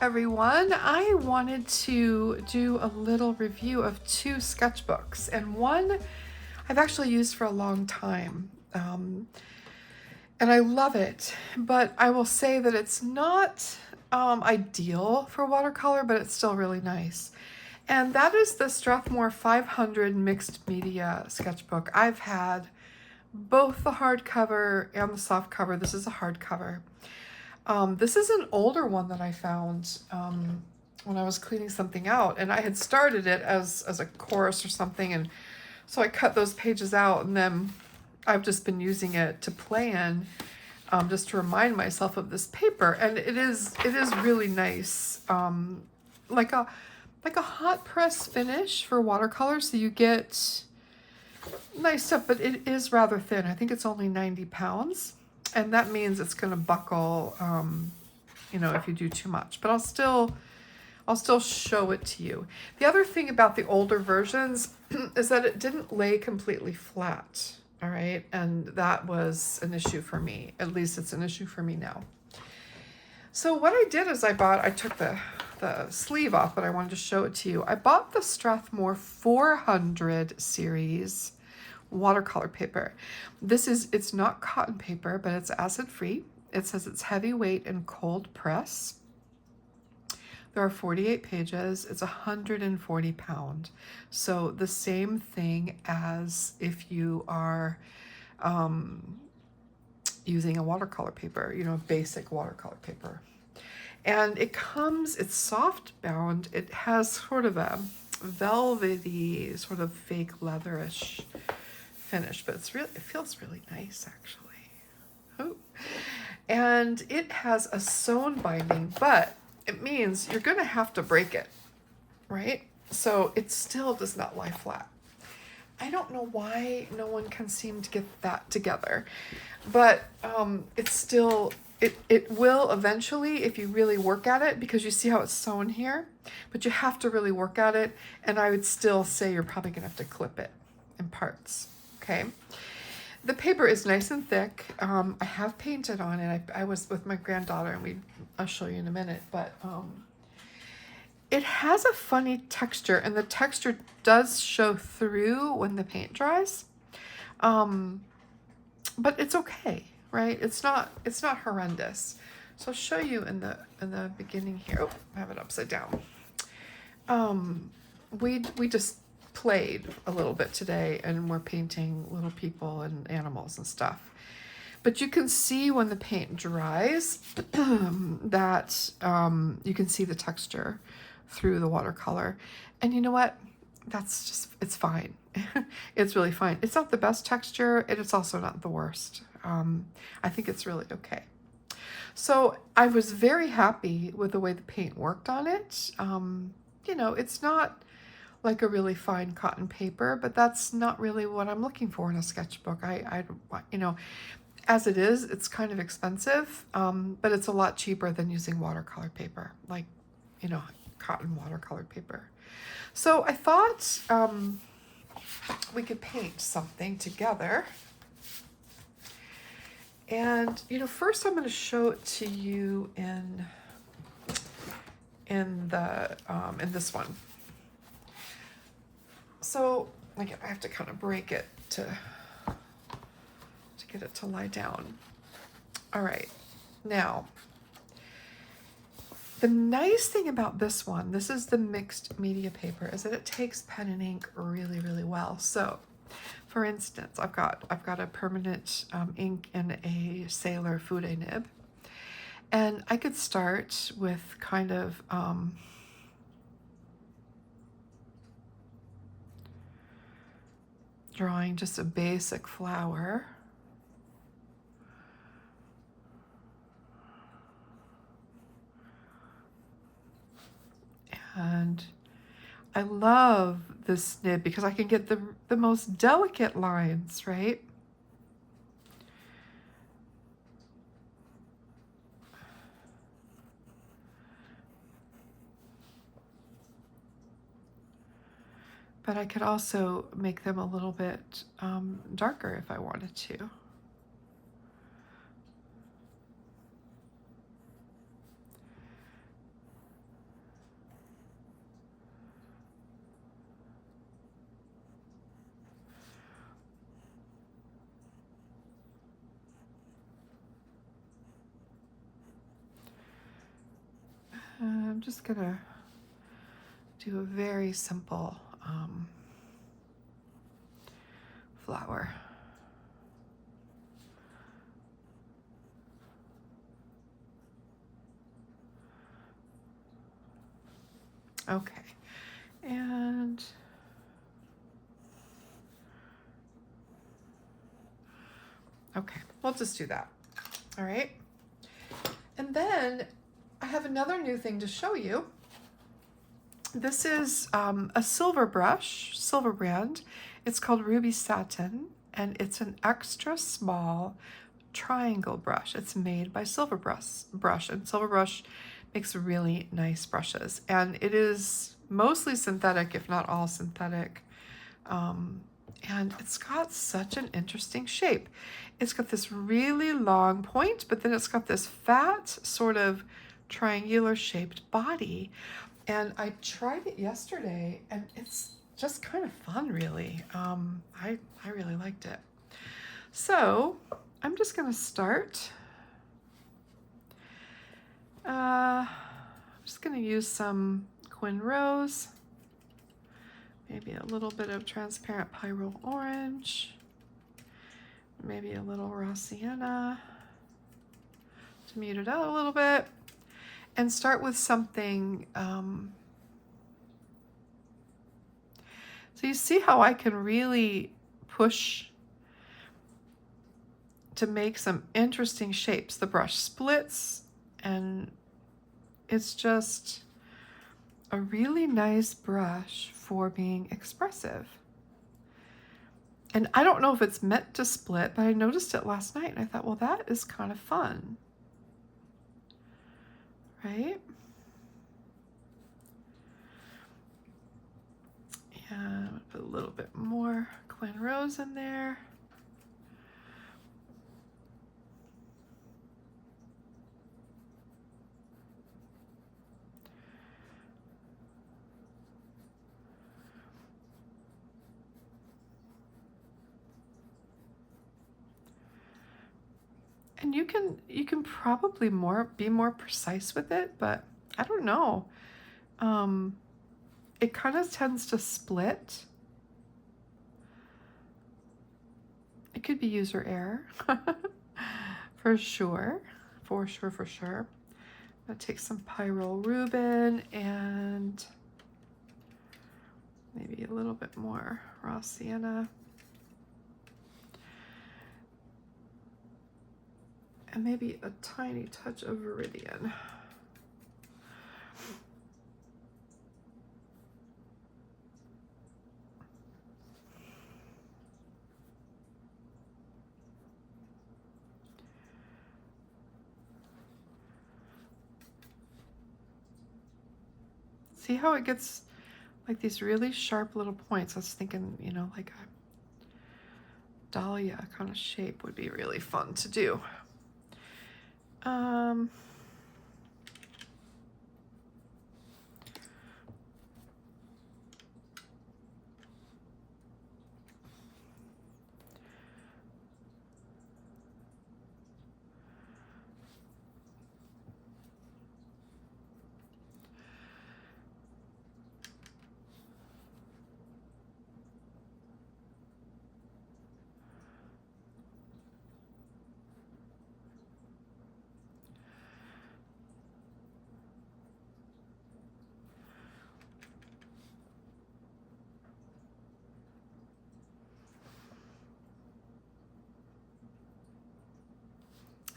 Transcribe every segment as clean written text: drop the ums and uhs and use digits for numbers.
everyone. I wanted to do a little review of two sketchbooks, and one I've actually used for a long time. And I love it, but I will say that it's not ideal for watercolor, but it's still really nice. And that is the Strathmore 500 Mixed Media Sketchbook. I've had both the hardcover and the soft cover. This is a hardcover. This is an older one that I found when I was cleaning something out, and I had started it as a course or something, and so I cut those pages out, and then I've just been using it to play in, just to remind myself of this paper, and it is really nice, like a hot press finish for watercolor, so you get nice stuff, but it is rather thin. I think it's only 90 pounds. And that means it's going to buckle, you know, if you do too much. But I'll still show it to you. The other thing about the older versions is that it didn't lay completely flat. All right, and that was an issue for me. At least it's an issue for me now. So what I did is I took the sleeve off, but I wanted to show it to you. I bought the Strathmore 400 series watercolor paper. It's not cotton paper, but it's acid free. It says it's heavyweight and cold press. There are 48 pages. It's 140 pound. So the same thing as if you are using a watercolor paper, you know, basic watercolor paper. And it's soft bound. It has sort of a velvety, sort of fake leatherish finish, but it feels really nice actually. Oh. And it has a sewn binding, but it means you're going to have to break it, right? So it still does not lie flat. I don't know why no one can seem to get that together, but it's still, it will eventually if you really work at it, because you see how it's sewn here, but you have to really work at it, and I would still say you're probably going to have to clip it in parts. Okay, the paper is nice and thick. I have painted on it. I was with my granddaughter, and I'll show you in a minute, but it has a funny texture, and the texture does show through when the paint dries. But it's okay, right? It's not horrendous. So I'll show you in the beginning here. Oh, I have it upside down. We just played a little bit today, and we're painting little people and animals and stuff, but you can see when the paint dries that you can see the texture through the watercolor, and you know what, it's fine. It's really fine. It's not the best texture, and it's also not the worst. I think it's really okay. So I was very happy with the way the paint worked on it. You know, it's not like a really fine cotton paper, but that's not really what I'm looking for in a sketchbook. You know, as it is, it's kind of expensive, but it's a lot cheaper than using watercolor paper, like, you know, cotton watercolor paper. So I thought we could paint something together. And, you know, first I'm going to show it to you in this one. So again, I have to kind of break it to get it to lie down. All right, now the nice thing about this one, this is the mixed media paper, is that it takes pen and ink really, really well. So for instance, I've got a permanent ink in a Sailor Fude nib, and I could start with kind of drawing just a basic flower. And I love this nib because I can get the most delicate lines, right? But I could also make them a little bit darker if I wanted to. I'm just gonna do a very simple flower. Okay, and okay, we'll just do that. All right. And then I have another new thing to show you. This is a silver brush, silver brand. It's called Ruby Satin, and it's an extra small triangle brush. It's made by Silver Brush, and Silver Brush makes really nice brushes. And it is mostly synthetic, if not all synthetic. And it's got such an interesting shape. It's got this really long point, but then it's got this fat, sort of triangular shaped body. And I tried it yesterday, and it's just kind of fun, really. I really liked it. So I'm just going to start. I'm just going to use some Quin Rose, maybe a little bit of transparent Pyrrole Orange, maybe a little raw sienna to mute it out a little bit, and start with something. So you see how I can really push to make some interesting shapes. The brush splits, and it's just a really nice brush for being expressive. And I don't know if it's meant to split, but I noticed it last night and I thought, well, that is kind of fun, right? And put a little bit more Quin Rose in there. And you can probably be more precise with it, but I don't know. It kind of tends to split. It could be user error, for sure, for sure. I'm gonna take some Pyrrole Rubin and maybe a little bit more raw sienna. And maybe a tiny touch of Viridian. See how it gets like these really sharp little points? I was thinking, you know, like a dahlia kind of shape would be really fun to do.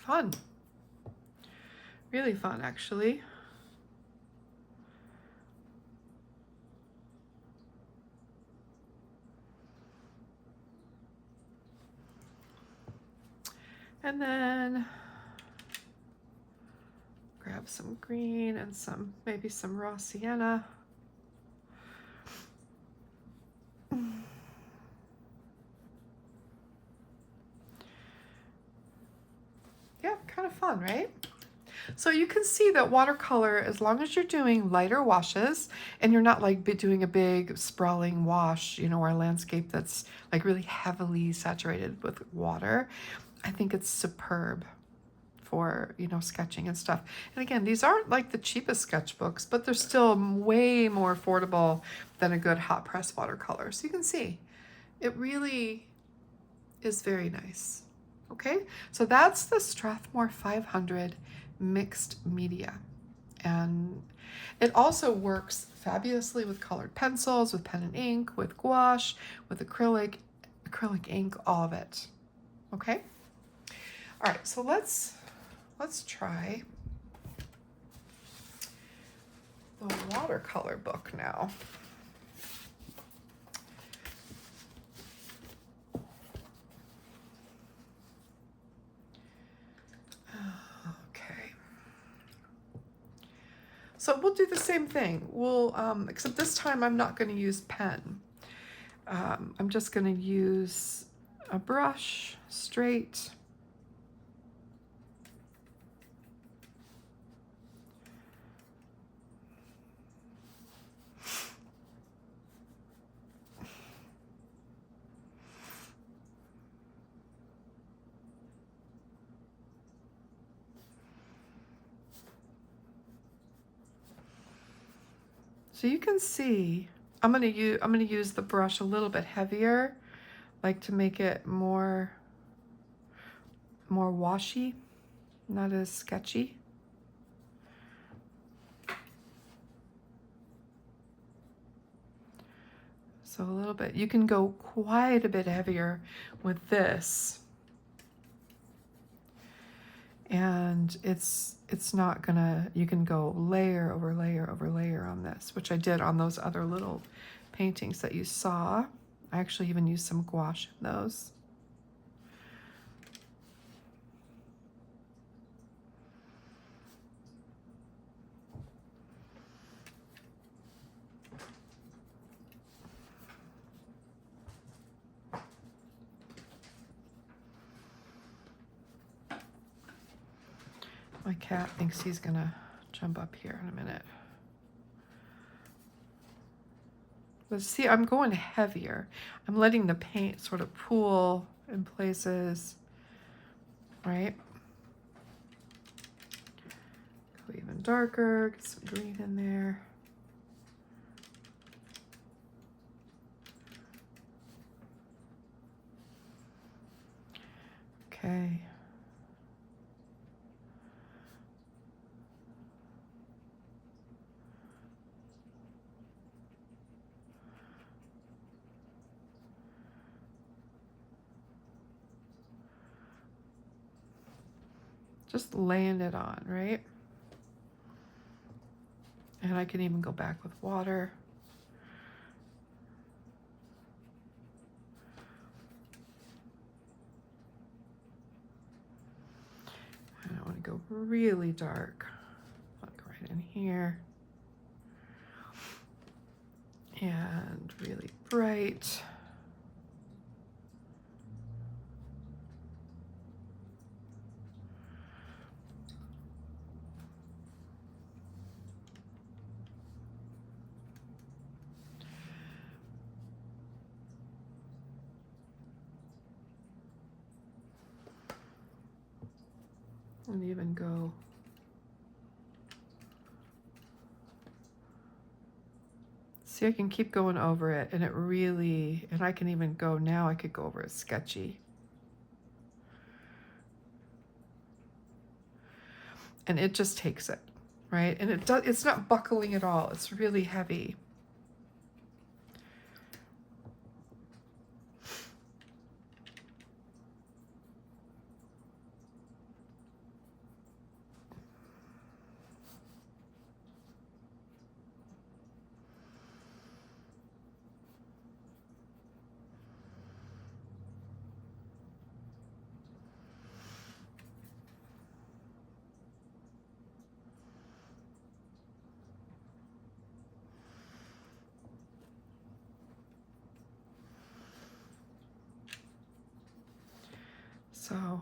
Fun. Really fun, actually. And then grab some green and maybe some raw sienna. Yeah, kind of fun, right? So you can see that watercolor, as long as you're doing lighter washes and you're not like doing a big sprawling wash, you know, or a landscape that's like really heavily saturated with water, I think it's superb for, you know, sketching and stuff. And again, these aren't like the cheapest sketchbooks, but they're still way more affordable than a good hot press watercolor. So you can see it really is very nice. Okay, so that's the Strathmore 500 mixed media. And it also works fabulously with colored pencils, with pen and ink, with gouache, with acrylic ink, all of it. Okay? All right, so let's try the watercolor book now. Okay. So we'll do the same thing. We'll, except this time I'm not going to use pen. I'm just going to use a brush, straight. So you can see, I'm gonna use the brush a little bit heavier, like to make it more washy, not as sketchy. So a little bit, you can go quite a bit heavier with this. And it's not gonna, you can go layer over layer over layer on this, which I did on those other little paintings that you saw. I actually even used some gouache in those. My cat thinks he's gonna jump up here in a minute. But see, I'm going heavier. I'm letting the paint sort of pool in places, right? Go even darker, get some green in there. Okay. Just laying it on, right? And I can even go back with water. I don't want to go really dark. I'll go right in here. And really bright. And even go see, I can keep going over it, and it really, and I can even go now, I could go over it sketchy. And it just takes it, right? And it's not buckling at all. It's really heavy. So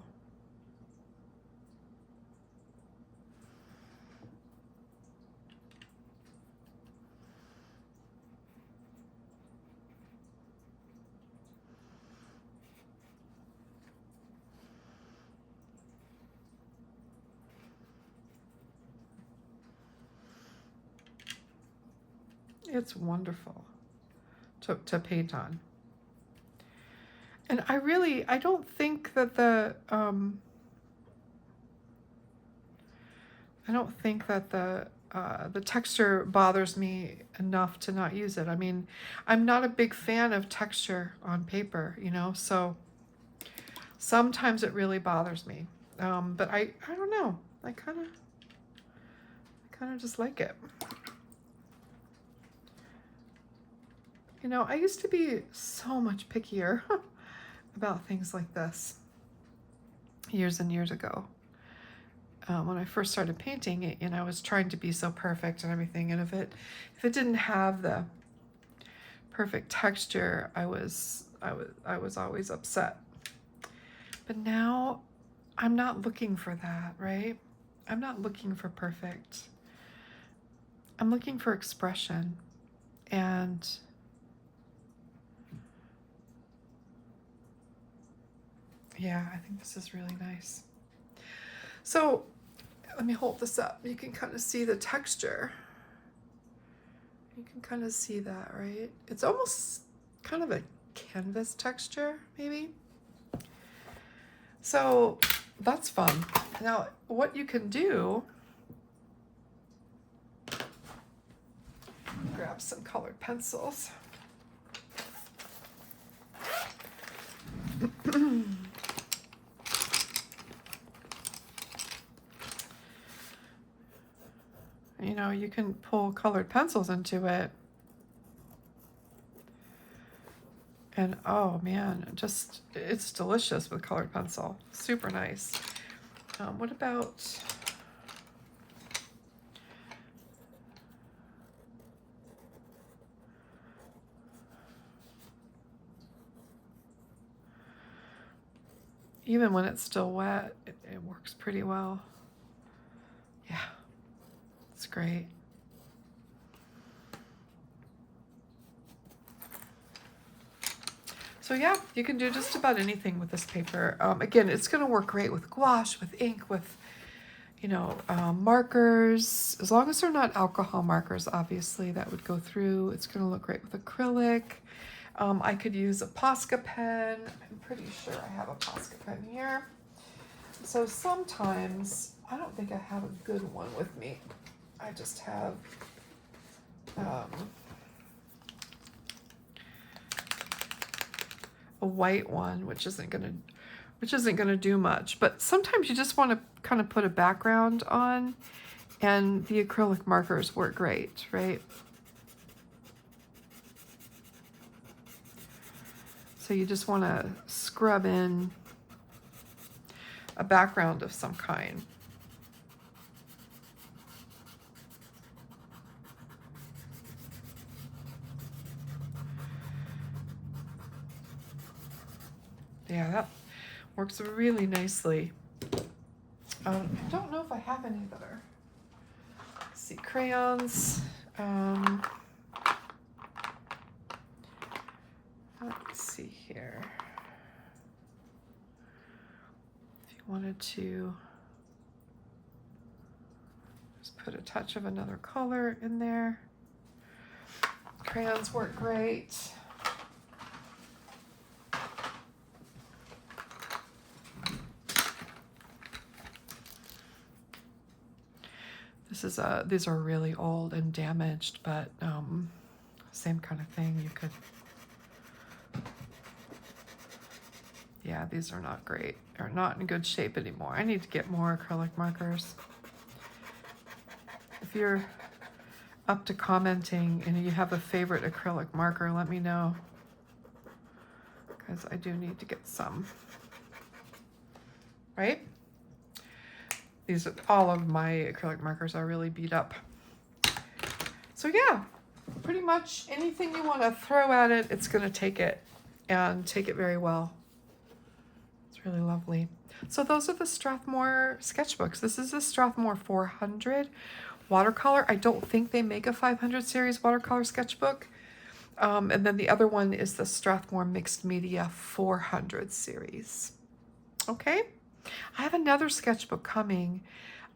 It's wonderful to paint on. And I don't think that the the texture bothers me enough to not use it. I mean, I'm not a big fan of texture on paper, you know, so sometimes it really bothers me. But I don't know. I kind of just like it. You know, I used to be so much pickier about things like this years and years ago. When I first started painting it, you know, I was trying to be so perfect and everything, and if it didn't have the perfect texture, I was always upset. But now I'm not looking for that, right? I'm not looking for perfect. I'm looking for expression. And yeah, I think this is really nice. So let me hold this up. You can kind of see the texture. You can kind of see that, right? It's almost kind of a canvas texture, maybe. So that's fun. Now, what you can do, grab some colored pencils. You know, you can pull colored pencils into it. And oh man, just, it's delicious with colored pencil. Super nice. What about, even when it's still wet, it works pretty well. Yeah, it's great. So yeah, you can do just about anything with this paper. Again, it's going to work great with gouache, with ink, with, you know, markers. As long as they're not alcohol markers, obviously, that would go through. It's going to look great with acrylic. I could use a Posca pen. I'm pretty sure I have a Posca pen here. So sometimes, I don't think I have a good one with me. I just have a white one, which isn't gonna do much. But sometimes you just want to kind of put a background on, and the acrylic markers work great, right? So you just want to scrub in a background of some kind. Yeah, that works really nicely. I don't know if I have any that are, let's see, crayons. Let's see here. If you wanted to just put a touch of another color in there. Crayons work great. These are really old and damaged, but same kind of thing. You could, yeah, these are not great. They're not in good shape anymore. I need to get more acrylic markers. If you're up to commenting and you have a favorite acrylic marker, let me know, because I do need to get some. Right? All of my acrylic markers are really beat up. So yeah, pretty much anything you want to throw at it, it's going to take it, and take it very well. It's really lovely. So those are the Strathmore sketchbooks. This is the Strathmore 400 watercolor. I don't think they make a 500 series watercolor sketchbook. And then the other one is the Strathmore Mixed Media 400 series. Okay. I have another sketchbook coming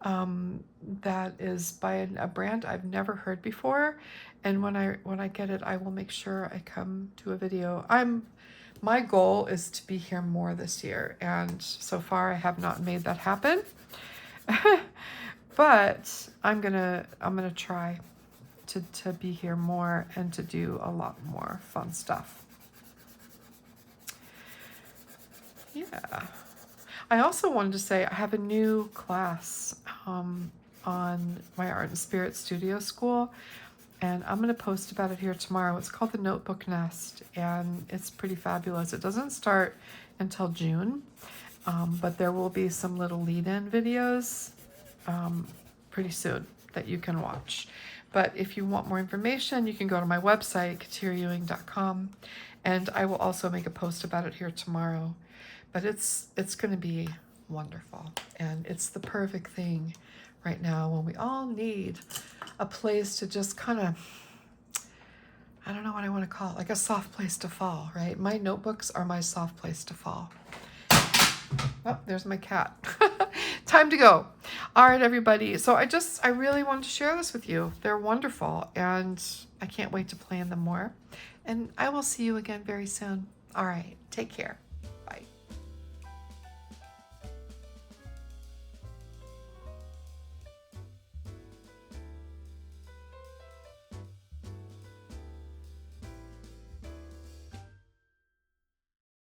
that is by a brand I've never heard before. And when I get it, I will make sure I come to a video. My goal is to be here more this year, and so far I have not made that happen. But I'm gonna try to be here more and to do a lot more fun stuff. Yeah. I also wanted to say I have a new class on my Art and Spirit Studio School, and I'm going to post about it here tomorrow. It's called the Notebook Nest, and it's pretty fabulous. It doesn't start until June, but there will be some little lead-in videos pretty soon that you can watch. But if you want more information, you can go to my website, katirewing.com, and I will also make a post about it here tomorrow. But it's going to be wonderful, and it's the perfect thing right now when we all need a place to just kind of, I don't know what I want to call it, like a soft place to fall, right? My notebooks are my soft place to fall. Oh, there's my cat. Time to go. All right, everybody. So I really wanted to share this with you. They're wonderful, and I can't wait to plan them more. And I will see you again very soon. All right, take care.